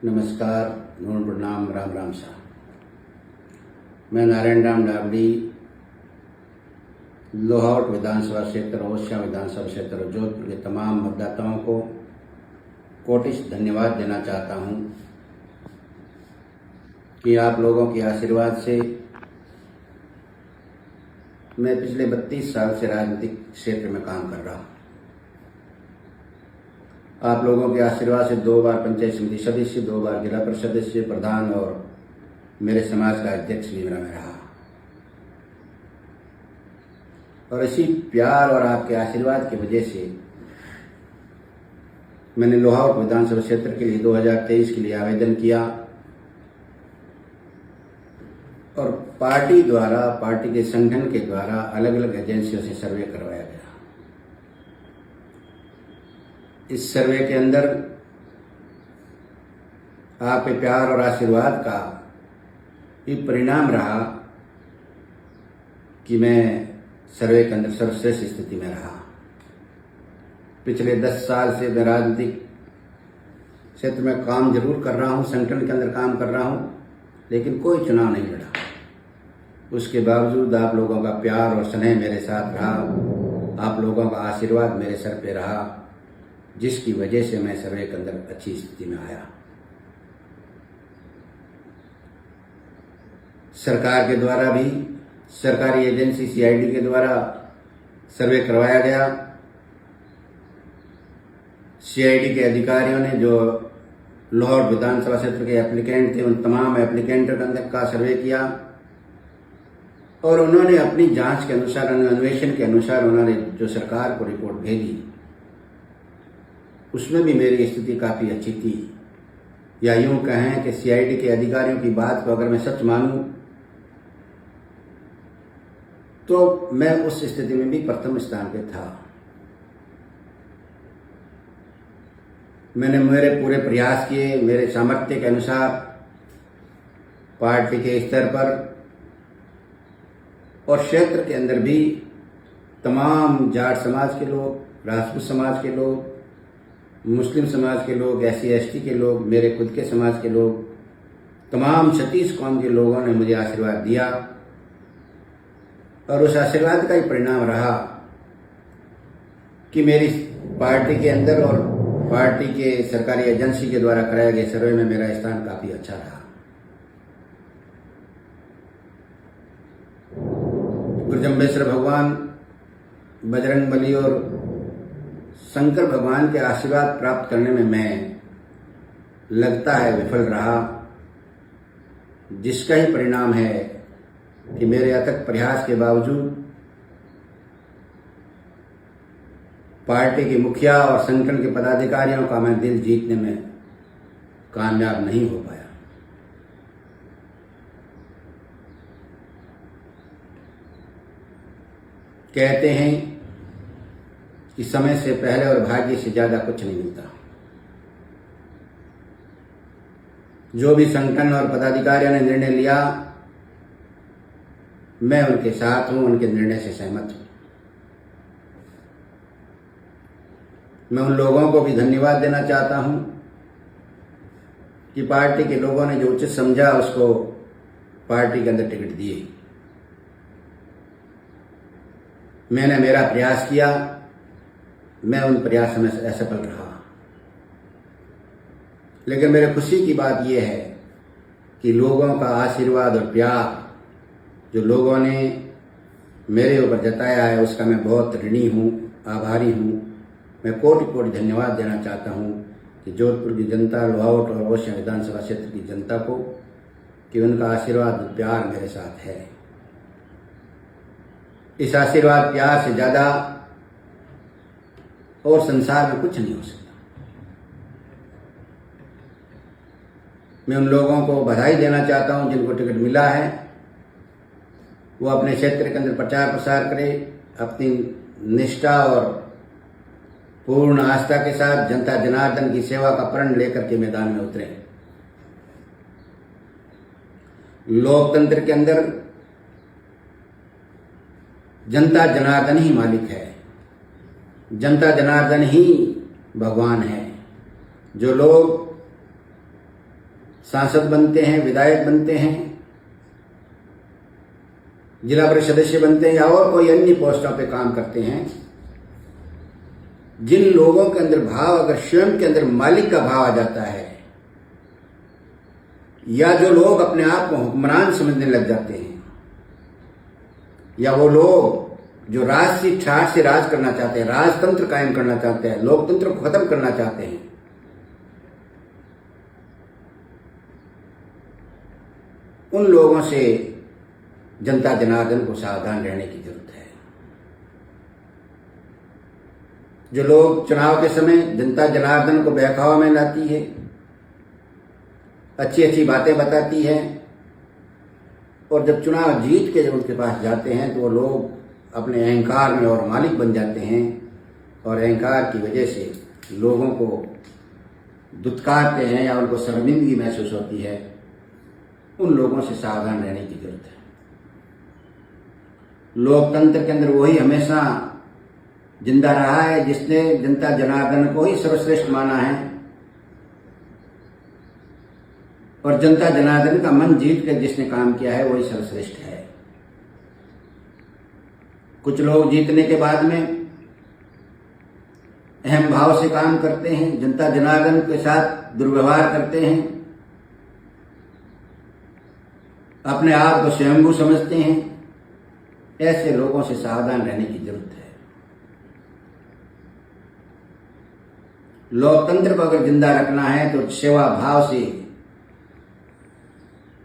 नमस्कार, नमन प्रणाम, राम राम सा। मैं नारायण राम डाबड़ी, लोहावट विधानसभा क्षेत्र, ओसियां विधानसभा क्षेत्र जोधपुर के तमाम मतदाताओं को कोटिश धन्यवाद देना चाहता हूं कि आप लोगों के आशीर्वाद से मैं पिछले 32 साल से राजनीतिक क्षेत्र में काम कर रहा हूं। आप लोगों के आशीर्वाद से 2 बार पंचायत समिति सदस्य, 2 बार जिला परिषद सदस्य, प्रधान और मेरे समाज का अध्यक्ष भी मेरा रहा। और इसी प्यार और आपके आशीर्वाद की वजह से मैंने लोहावट विधानसभा क्षेत्र के लिए 2023 के लिए आवेदन किया और पार्टी द्वारा, पार्टी के संगठन के द्वारा अलग अलग एजेंसियों से सर्वे करवाया गया। इस सर्वे के अंदर आपके प्यार और आशीर्वाद का भी परिणाम रहा कि मैं सर्वे के अंदर सर्वश्रेष्ठ स्थिति में रहा। पिछले 10 साल से मैं राजनीतिक क्षेत्र में काम जरूर कर रहा हूं, संगठन के अंदर काम कर रहा हूं, लेकिन कोई चुनाव नहीं लड़ा। उसके बावजूद आप लोगों का प्यार और स्नेह मेरे साथ रहा, आप लोगों का आशीर्वाद मेरे सर पे रहा, जिसकी वजह से मैं सर्वे के अंदर अच्छी स्थिति में आया। सरकार के द्वारा भी, सरकारी एजेंसी सीआईडी के द्वारा सर्वे करवाया गया। सीआईडी के अधिकारियों ने जो लोहावट विधानसभा क्षेत्र के एप्लीकेंट थे, उन तमाम एप्लीकेंटों के अंदर का सर्वे किया और उन्होंने अपनी जांच के अनुसार, अन्वेषण के अनुसार उन्होंने जो सरकार को रिपोर्ट भेजी, उसमें भी मेरी स्थिति काफ़ी अच्छी थी। या यूं कहें कि सीआईडी के अधिकारियों की बात को अगर मैं सच मानूं तो मैं उस स्थिति में भी प्रथम स्थान पे था। मैंने मेरे पूरे प्रयास किए, मेरे सामर्थ्य के अनुसार पार्टी के स्तर पर और क्षेत्र के अंदर भी तमाम जाट समाज के लोग, राजपूत समाज के लोग, मुस्लिम समाज के लोग, SC ST के लोग, मेरे खुद के समाज के लोग, तमाम 36 कौम के लोगों ने मुझे आशीर्वाद दिया और उस आशीर्वाद का ही परिणाम रहा कि मेरी पार्टी के अंदर और पार्टी के सरकारी एजेंसी के द्वारा कराए गए सर्वे में मेरा स्थान काफी अच्छा रहा। गुरुजम्बेश्वर भगवान, बजरंगबली और शंकर भगवान के आशीर्वाद प्राप्त करने में मैं लगता है विफल रहा, जिसका ही परिणाम है कि मेरे अथक प्रयास के बावजूद पार्टी के मुखिया और संगठन के पदाधिकारियों का मैं दिल जीतने में कामयाब नहीं हो पाया। कहते हैं कि समय से पहले और भाग्य से ज्यादा कुछ नहीं मिलता। जो भी संगठन और पदाधिकारियों ने निर्णय लिया, मैं उनके साथ हूं, उनके निर्णय से सहमत हूं। मैं उन लोगों को भी धन्यवाद देना चाहता हूं कि पार्टी के लोगों ने जो उचित समझा उसको पार्टी के अंदर टिकट दिए। मैंने मेरा प्रयास किया, मैं उन प्रयास में असफल रहा, लेकिन मेरे खुशी की बात यह है कि लोगों का आशीर्वाद और प्यार जो लोगों ने मेरे ऊपर जताया है, उसका मैं बहुत ऋणी हूँ, आभारी हूँ। मैं कोटि कोटि धन्यवाद देना चाहता हूँ कि जोधपुर की जनता, लोहावट और ओसियां विधानसभा क्षेत्र की जनता को, कि उनका आशीर्वाद और प्यार मेरे साथ है। इस आशीर्वाद प्यार से ज्यादा और संसार में कुछ नहीं हो सकता। मैं उन लोगों को बधाई देना चाहता हूं जिनको टिकट मिला है, वो अपने क्षेत्र के अंदर प्रचार प्रसार करें, अपनी निष्ठा और पूर्ण आस्था के साथ जनता जनार्दन की सेवा का प्रण लेकर के मैदान में उतरे। लोकतंत्र के अंदर जनता जनार्दन ही मालिक है, जनता जनार्दन ही भगवान है। जो लोग सांसद बनते हैं, विधायक बनते हैं, जिला परिषद सदस्य बनते हैं या और कोई अन्य पोस्टों पे काम करते हैं, जिन लोगों के अंदर भाव, अगर स्वयं के अंदर मालिक का भाव आ जाता है, या जो लोग अपने आप को हुक्मरान समझने लग जाते हैं, या वो लोग जो राजसी ठाट से राज करना चाहते हैं, राजतंत्र कायम करना चाहते हैं, लोकतंत्र को खत्म करना चाहते हैं, उन लोगों से जनता जनार्दन को सावधान रहने की जरूरत है। जो लोग चुनाव के समय जनता जनार्दन को बहकावा में लाती है, अच्छी अच्छी बातें बताती है, और जब चुनाव जीत के जब उनके पास जाते हैं तो वो लोग अपने अहंकार में और मालिक बन जाते हैं, और अहंकार की वजह से लोगों को दुत्कारते हैं या उनको शर्मिंदगी महसूस होती है। उन लोगों से सावधान रहने की जरूरत है। लोकतंत्र के अंदर वही हमेशा जिंदा रहा है जिसने जनता जनार्दन को ही सर्वश्रेष्ठ माना है, और जनता जनार्दन का मन जीत कर जिसने काम किया है वही सर्वश्रेष्ठ है। कुछ लोग जीतने के बाद में अहम भाव से काम करते हैं, जनता जनार्दन के साथ दुर्व्यवहार करते हैं, अपने आप को स्वयंभू समझते हैं। ऐसे लोगों से सावधान रहने की जरूरत है। लोकतंत्र को अगर जिंदा रखना है तो सेवा भाव से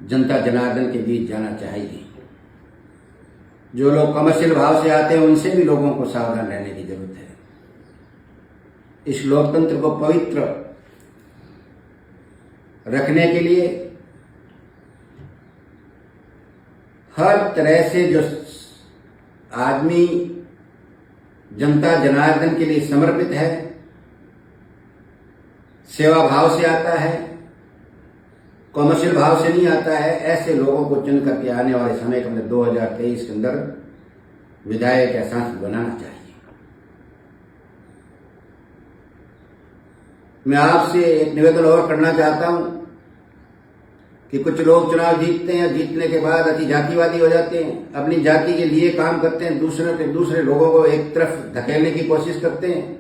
जनता जनार्दन के बीच जाना चाहिए। जो लोग कमर्शियल भाव से आते हैं उनसे भी लोगों को सावधान रहने की जरूरत है। इस लोकतंत्र को पवित्र रखने के लिए हर तरह से जो आदमी जनता जनार्दन के लिए समर्पित है, सेवा भाव से आता है, कॉमर्शियल भाव से नहीं आता है, ऐसे लोगों को चुन करके आने वाले समय के अंदर 2023 के अंदर विधायक या सांसद बनाना चाहिए। मैं आपसे एक निवेदन और करना चाहता हूं कि कुछ लोग चुनाव जीतते हैं, जीतने के बाद अति जातिवादी हो जाते हैं, अपनी जाति के लिए काम करते हैं, दूसरे लोगों को एक तरफ धकेलने की कोशिश करते हैं।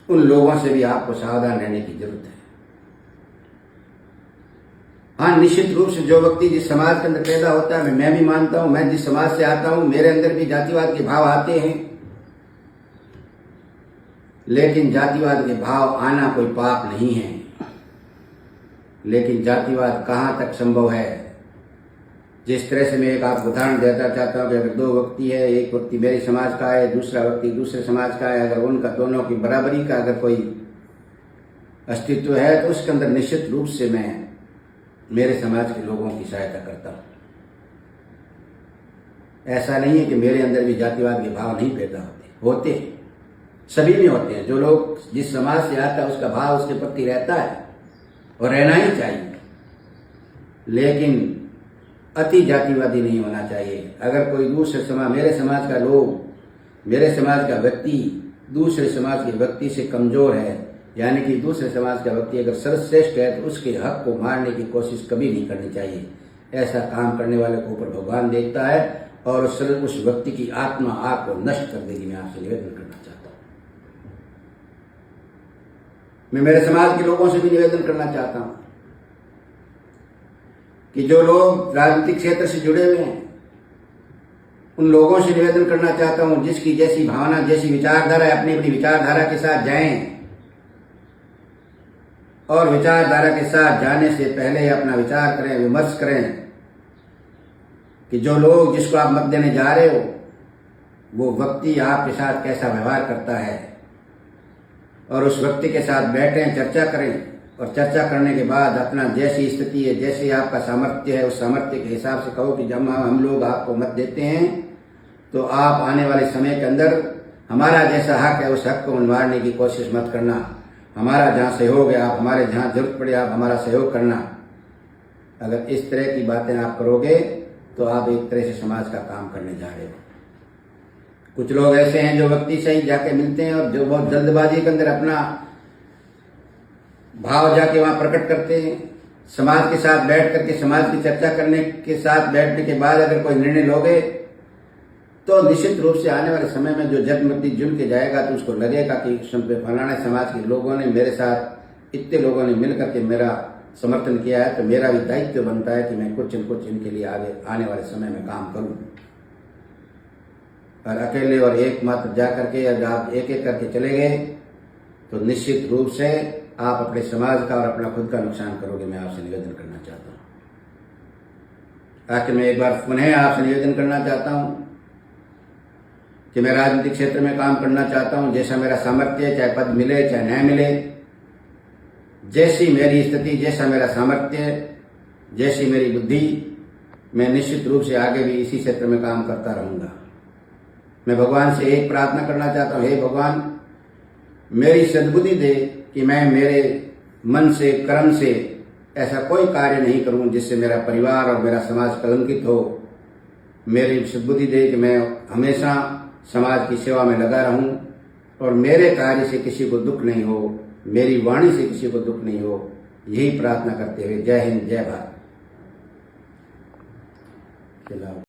उन लोगों से भी आपको सावधान रहने की जरूरत है। हाँ, निश्चित रूप से जो व्यक्ति जिस समाज के अंदर पैदा होता है, मैं भी मानता हूं, मैं जिस समाज से आता हूं मेरे अंदर भी जातिवाद के भाव आते हैं, लेकिन जातिवाद के भाव आना कोई पाप नहीं है। लेकिन जातिवाद कहां तक संभव है? जिस तरह से मैं एक आपको उदाहरण देना चाहता हूं कि अगर दो व्यक्ति है, एक व्यक्ति मेरे समाज का है, दूसरा व्यक्ति दूसरे समाज का है, अगर उनका दोनों की बराबरी का अगर कोई अस्तित्व है तो उसके अंदर निश्चित रूप से मैं मेरे समाज के लोगों की सहायता करता हूं। ऐसा नहीं है कि मेरे अंदर भी जातिवाद के भाव नहीं पैदा होते हैं, सभी में होते हैं। जो लोग जिस समाज से आता है उसका भाव उसके प्रति रहता है और रहना ही चाहिए, लेकिन अति जातिवादी नहीं होना चाहिए। अगर कोई दूसरे समाज, मेरे समाज का लोग, मेरे समाज का व्यक्ति दूसरे समाज के व्यक्ति से कमजोर है, यानी कि दूसरे समाज का व्यक्ति अगर सर्वश्रेष्ठ है तो उसके हक को मारने की कोशिश कभी नहीं करनी चाहिए। ऐसा काम करने वाले को ऊपर भगवान देखता है और उस व्यक्ति की आत्मा आपको नष्ट कर देगी। मैं आपसे निवेदन करना चाहता हूं, मैं मेरे समाज के लोगों से भी निवेदन करना चाहता हूं कि जो लोग राजनीतिक क्षेत्र से जुड़े हुए हैं उन लोगों से निवेदन करना चाहता हूं, जिसकी जैसी भावना, जैसी विचारधारा है, अपनी अपनी विचारधारा के साथ जाएं, और विचारधारा के साथ जाने से पहले अपना विचार करें, विमर्श करें कि जो लोग, जिसको आप मत देने जा रहे हो, वो व्यक्ति आपके साथ कैसा व्यवहार करता है, और उस व्यक्ति के साथ बैठें, चर्चा करें, और चर्चा करने के बाद अपना जैसी स्थिति है, जैसे आपका सामर्थ्य है, उस सामर्थ्य के हिसाब से कहो कि जब हम लोग आपको मत देते हैं तो आप आने वाले समय के अंदर हमारा जैसा हक है उस हक को मनवाने की कोशिश मत करना। हमारा जहाँ सहयोग है, आप हमारे जहाँ जरूरत पड़े आप हमारा सहयोग करना। अगर इस तरह की बातें आप करोगे तो आप एक तरह से समाज का काम करने जा रहे हो। कुछ लोग ऐसे हैं जो व्यक्ति से ही जाके मिलते हैं और जो बहुत जल्दबाजी के अंदर अपना भाव जाके वहां प्रकट करते हैं। समाज के साथ बैठ करके समाज की चर्चा करने के साथ बैठने के बाद अगर कोई निर्णय लोगे तो निश्चित रूप से आने वाले समय में जो जगमती जुड़ के जाएगा तो उसको लगेगा कि फलाना समाज के लोगों ने मेरे साथ, इतने लोगों ने मिलकर के मेरा समर्थन किया है, तो मेरा भी दायित्व बनता है कि मैं कुछ न कुछ इनके लिए आगे आने वाले समय में काम करूं। और अकेले और एकमात्र जा करके अगर आप एक एक करके चले गए तो निश्चित रूप से आप अपने समाज का और अपना खुद का नुकसान करोगे। मैं आपसे निवेदन करना चाहता हूं। आखिर मैं एक बार पुनः आपसे निवेदन करना चाहता हूं कि मैं राजनीतिक क्षेत्र में काम करना चाहता हूं। जैसा मेरा सामर्थ्य है, चाहे पद मिले चाहे न मिले, जैसी मेरी स्थिति, जैसा मेरा सामर्थ्य, जैसी मेरी बुद्धि, मैं निश्चित रूप से आगे भी इसी क्षेत्र में काम करता रहूंगा। मैं भगवान से एक प्रार्थना करना चाहता हूं, हे भगवान मेरी सद्बुद्धि दे कि मैं मेरे मन से, कर्म से ऐसा कोई कार्य नहीं करूं जिससे मेरा परिवार और मेरा समाज कलंकित हो। मेरी सद्बुद्धि दे कि मैं हमेशा समाज की सेवा में लगा रहूं और मेरे कार्य से किसी को दुख नहीं हो, मेरी वाणी से किसी को दुख नहीं हो। यही प्रार्थना करते हुए जय हिंद, जय भारत।